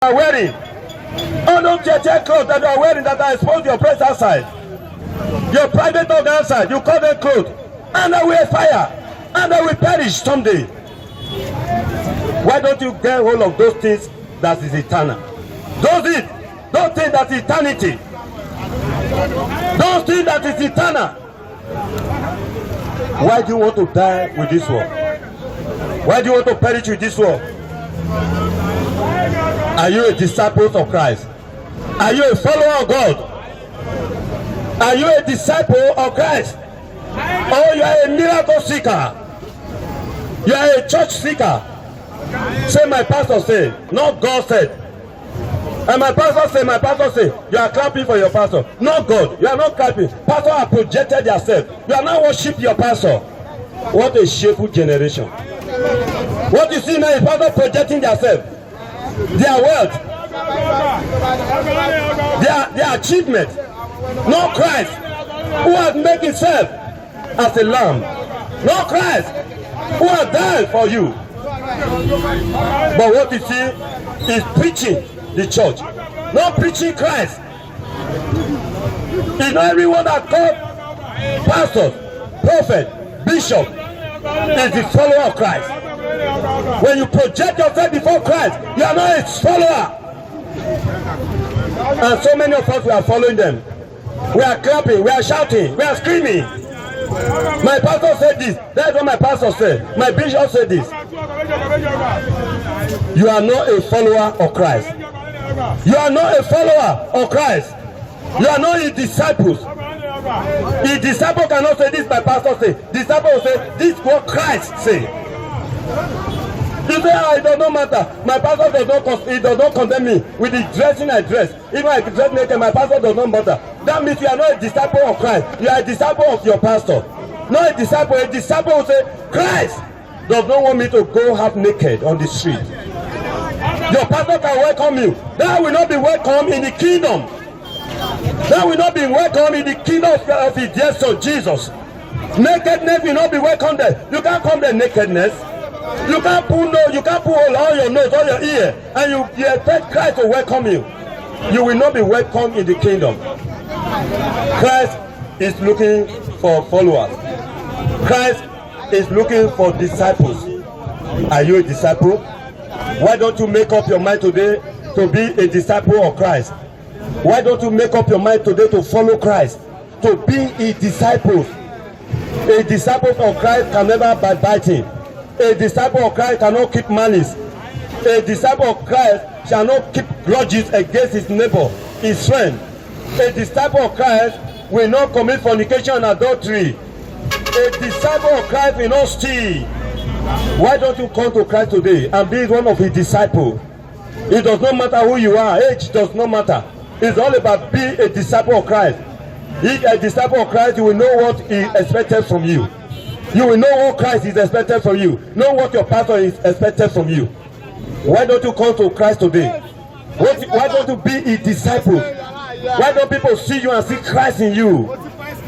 are wearing, all those clothes that you are wearing that are exposed to your breast outside, your private organ outside, you call them clothes, and they will fire, and they will perish someday. Why don't you get hold of those things that is eternal? Those things that is eternity. Those things that is eternal. Why do you want to die with this world? Why do you want to perish with this world? Are you a disciple of Christ? Are you a follower of God? Are you a disciple of Christ? Or you are a miracle seeker? You are a church seeker? Say my pastor said, not God said. And my pastor say, you are clapping for your pastor. Not God, you are not clapping. Pastor have projected yourself. You are not worshiping your pastor. What a shameful generation. What you see now is pastor projecting themselves, their wealth, their achievement. Not Christ, who has made himself as a lamb. Not Christ, who has died for you. But what you see is preaching the church, not preaching Christ. It's not everyone that called pastor, prophet, bishop is the follower of Christ. When you project yourself before Christ, you are not a follower. And so many of us, we are following them. We are clapping, we are shouting, we are screaming. My pastor said this. That's what my pastor said. My bishop said this. You are not a follower of Christ. You are not a follower of Christ. You are not his disciples. His disciple cannot say this, my pastor say. Disciple will say this is what Christ say. You say, it does not matter. My pastor does not condemn me with the dressing I dress. Even I dress naked, my pastor does not matter. That means you are not a disciple of Christ. You are a disciple of your pastor. Not a disciple. A disciple will say, Christ does not want me to go half naked on the street. Your pastor can welcome you. That will not be welcome in the kingdom. That will not be welcome in the kingdom of his dear son Jesus. Nakedness will not be welcome there. You can't come there nakedness. You can't pull all your nose, all your ear, and you expect Christ to welcome you. You will not be welcome in the kingdom. Christ is looking for followers. Christ is looking for disciples. Are you a disciple? Why don't you make up your mind today to be a disciple of Christ? Why don't you make up your mind today to follow Christ? To be a disciple. A disciple of Christ can never backbite him. A disciple of Christ cannot keep malice. A disciple of Christ shall not keep grudges against his neighbor, his friend. A disciple of Christ will not commit fornication and adultery. A disciple of Christ will not steal. Why don't you come to Christ today and be one of his disciples? It does not matter who you are. Age does not matter. It's all about being a disciple of Christ. If a disciple of Christ, you will know what is expected from you. You will know what Christ is expected from you. Know what your pastor is expected from you. Why don't you come to Christ today? Why don't you be a disciple? Why don't people see you and see Christ in you?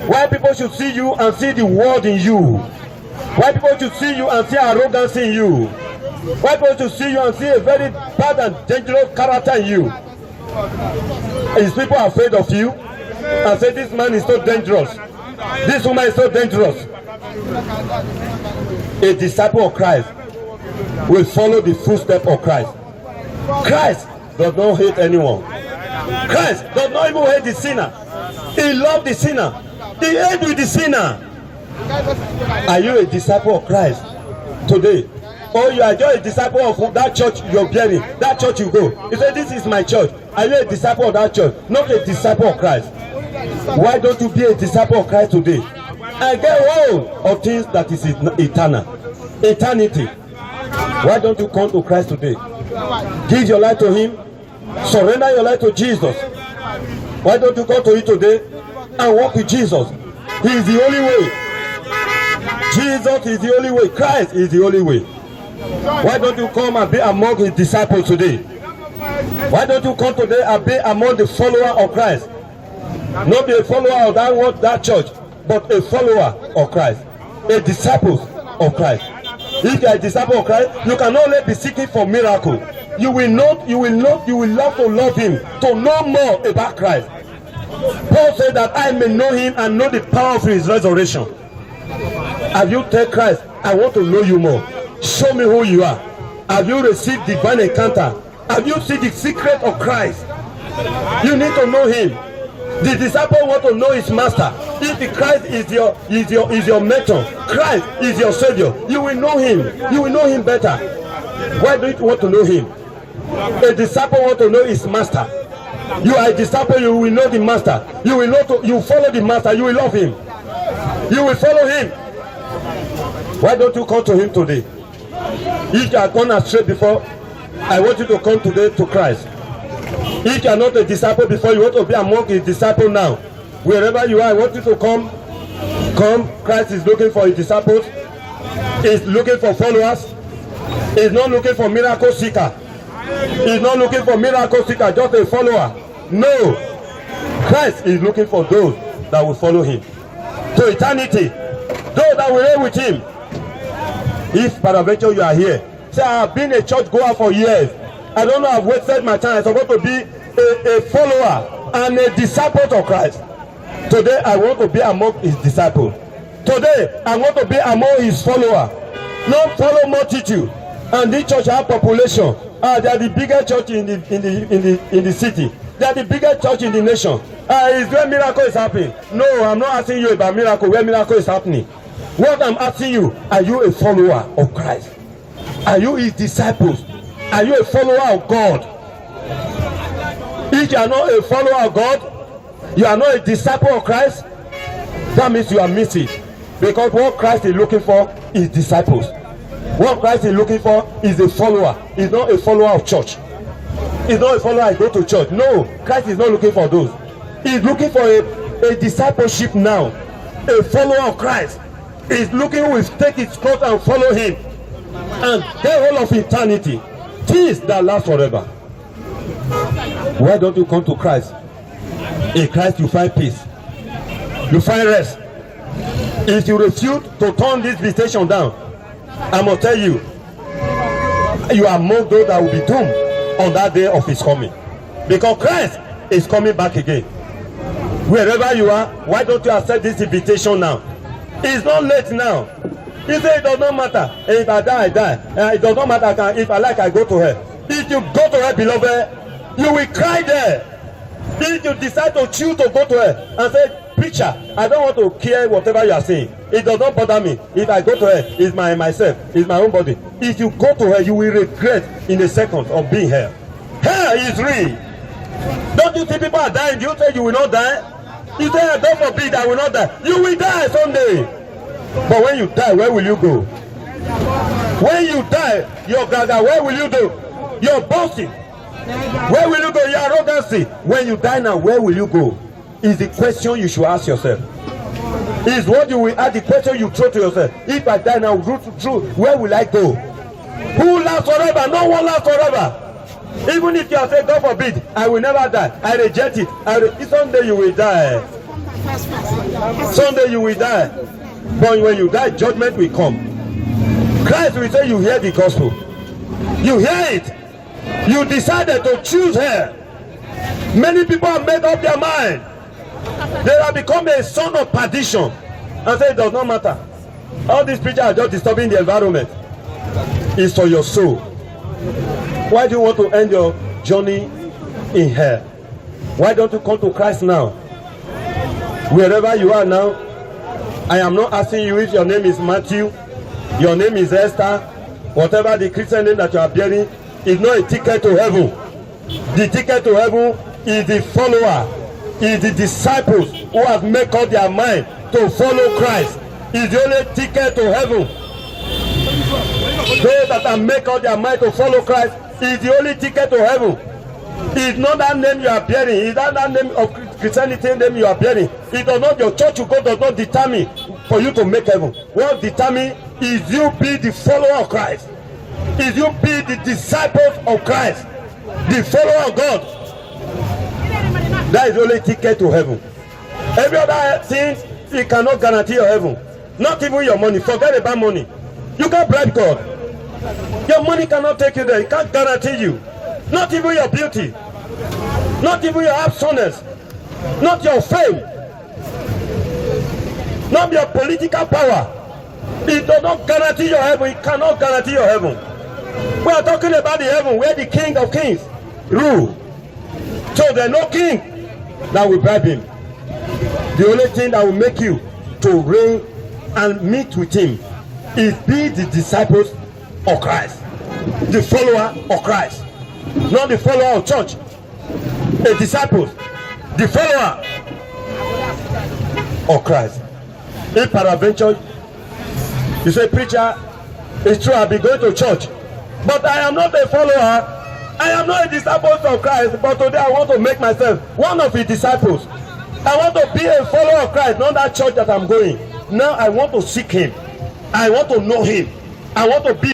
Why people should see you and see the world in you? Why people should see you and see arrogance in you? Why people should see you and see a very bad and dangerous character in you? Is people afraid of you and say this man is so dangerous, this woman is so dangerous? A disciple of Christ will follow the footsteps of Christ. Christ does not hate anyone. Christ does not even hate the sinner. He loves the sinner. He hates with the sinner. Are you a disciple of Christ today? Or you are just a disciple of that church you're bearing, that church you go. You say, this is my church. Are you a disciple of that church? Not a disciple of Christ. Why don't you be a disciple of Christ today? And get hold of things that is eternal. Eternity. Why don't you come to Christ today? Give your life to him. Surrender your life to Jesus. Why don't you come to him today and walk with Jesus? He is the only way. Jesus is the only way. Christ is the only way. Why don't you come and be among his disciples today? Why don't you come today and be among the followers of Christ? Not be a follower of that church, but a follower of Christ, a disciple of Christ. If you are a disciple of Christ, you can only be seeking for miracles. you will love to love him, to know more about Christ. Paul said that I may know him and know the power of his resurrection. Have you told Christ, I want to know you more? Show me who you are. Have you received divine encounter? Have you seen the secret of Christ? You need to know him. The disciple want to know his master. If Christ is your mentor, Christ is your savior, you will know him. You will know him better. Why do you want to know him? A disciple want to know his master. You are a disciple, you will know the master. You will follow the master, you will love him. You will follow him. Why don't you come to him today? If you are gone astray before, I want you to come today to Christ. If you are not a disciple before, you want to be among his disciples now. Wherever you are, I want you to come. Come. Christ is looking for his disciples. He's looking for followers. He's not looking for miracle seeker. He's not looking for miracle seeker, just a follower. No. Christ is looking for those that will follow him to eternity. Those that will reign with him. If peradventure you are here, say, I have been a church goer for years. I don't know, I've wasted my time. I'm supposed to be a follower and a disciple of Christ. Today, I want to be among his disciples. Today, I want to be among his followers. Not follow multitude. And this church has population. They are the biggest church in the city. They are the biggest church in the nation. Is where miracle is happening? No, I'm not asking you about miracle. Where miracle is happening? What I'm asking you, are you a follower of Christ? Are you his disciples? Are you a follower of God? If you are not a follower of God, you are not a disciple of Christ, that means you are missing. Because what Christ is looking for is disciples. What Christ is looking for is a follower. He's not a follower of church. He's not a follower I go to church. No, Christ is not looking for those. He's looking for a discipleship now. A follower of Christ. He's looking who will take his cross and follow him. And the whole of eternity. Things that last forever. Why don't you come to Christ? In Christ you find peace. You find rest. If you refuse to turn this visitation down, I must tell you, you are among those that will be doomed on that day of his coming. Because Christ is coming back again. Wherever you are, why don't you accept this invitation now? It's not late now. He said it does not matter. If I die, I die. It does not matter. If I like, I go to hell. If you go to hell, beloved, you will cry there. If you decide to choose to go to hell and say, preacher, I don't want to care whatever you are saying. It does not bother me. If I go to hell, it's myself, it's my own body. If you go to hell, you will regret in a second of being here. Hell is real. Don't you think people are dying? Do you say you will not die? You say, don't forbid, I will not die. You will die someday. But when you die, where will you go? When you die, your gaga, where will you do? Your boasting. Where will you go? Your arrogancy. When you die now, where will you go? Is the question you should ask yourself. Is what you will ask the question you throw to yourself. If I die now, where will I go? Who lasts forever? No one lasts forever. Even if you are saying, God forbid, I will never die. I reject it. Someday you will die. Someday you will die. But when you die, judgment will come. Christ will say, you hear the gospel. You hear it. You decided to choose her. Many people have made up their mind. They have become a son of perdition. And say it does not matter. All these preachers are just disturbing the environment. It's for your soul. Why do you want to end your journey in hell? Why don't you come to Christ now? Wherever you are now, I am not asking you if your name is Matthew, your name is Esther, whatever the Christian name that you are bearing, is not a ticket to heaven. The ticket to heaven is the follower, is the disciples who have made up their mind to follow Christ. Is the only ticket to heaven. Those that have made up their mind to follow Christ is the only ticket to heaven. It's not that name you are bearing. It's not that name of Christianity name you are bearing. It does not, your church you go does not determine for you to make heaven. What determines is you be the follower of Christ. Is you be the disciples of Christ. The follower of God. That is the only ticket to heaven. Every other thing, it cannot guarantee your heaven. Not even your money. Forget about money. You can't bribe God. Your money cannot take you there. It can't guarantee you. Not even your beauty. Not even your abstinence. Not your fame. Not your political power. It does not guarantee your heaven. It cannot guarantee your heaven. We are talking about the heaven where the King of Kings rule. So there's no king that will bribe him. The only thing that will make you to reign and meet with him is be the disciples of Christ, the follower of Christ, not the follower of church. A disciple, the follower of Christ. If peradventure you say, preacher, it's true, I've been going to church, but I am not a follower. I am not a disciple of Christ, but today I want to make myself one of his disciples. I want to be a follower of Christ, not that church that I'm going. Now I want to seek him. I want to know him. I want to be